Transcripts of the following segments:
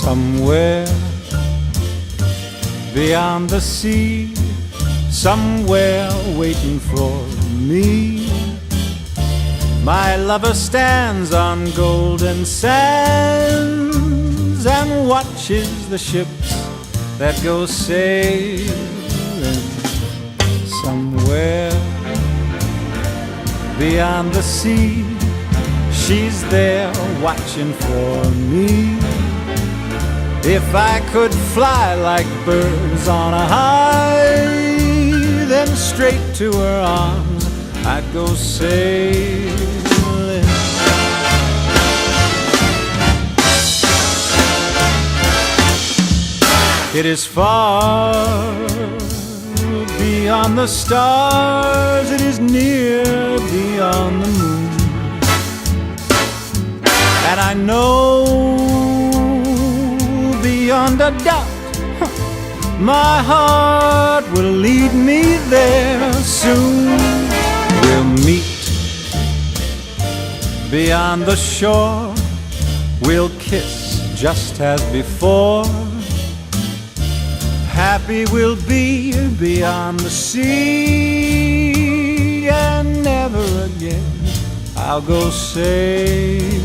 Somewhere beyond the sea, somewhere waiting for me, my lover stands on golden sands and watches the ships that go sailing. Somewhere beyond the sea, she's there watching for me. If I could fly like birds on a high, then straight to her arms I'd go sailing. It is far beyond the stars, it is near beyond the moon, and I know beyond a doubt my heart will lead me there soon. We'll meet beyond the shore, we'll kiss just as before. Happy we'll be beyond the sea, and never again I'll go sailing.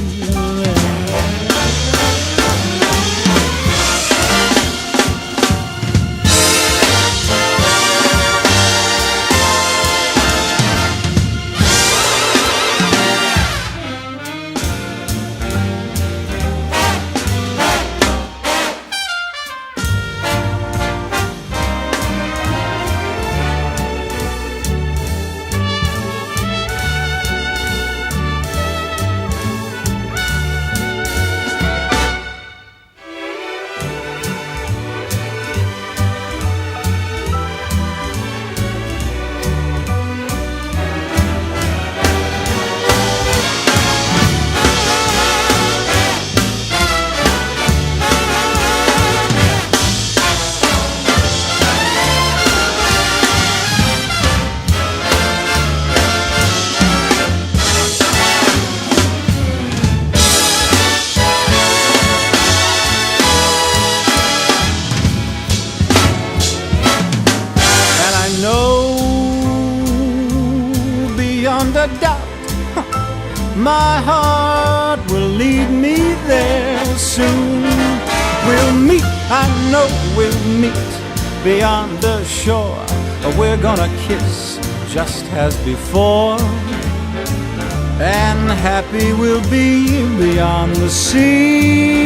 A doubt, my heart will lead me there soon. We'll meet, I know we'll meet beyond the shore. We're gonna kiss just as before, and happy we'll be beyond the sea,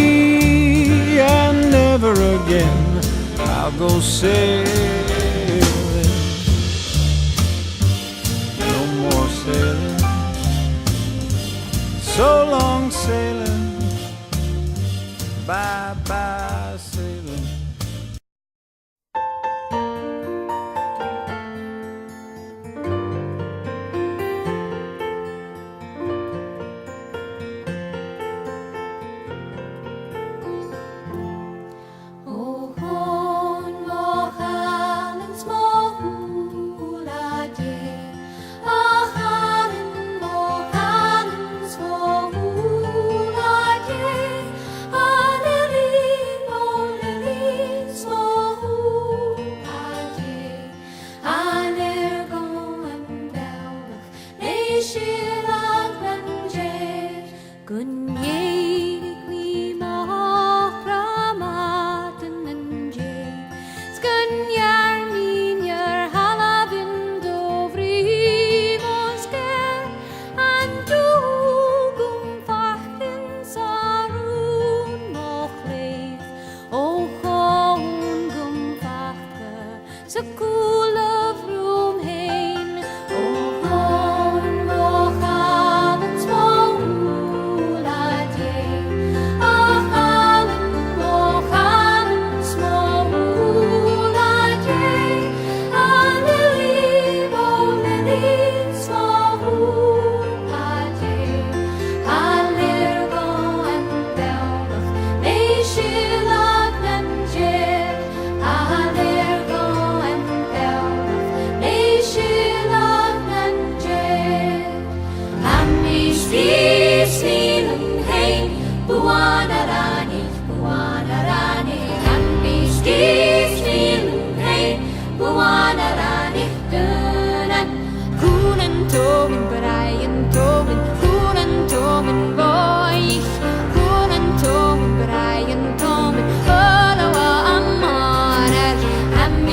and never again I'll go sailing. Sailing. So long sailing, bye-bye sailing. Oh, tomin, Brian tomin, Coonan tomin, boy, Coonan tomin, Brian tomin, Follow a man, I'm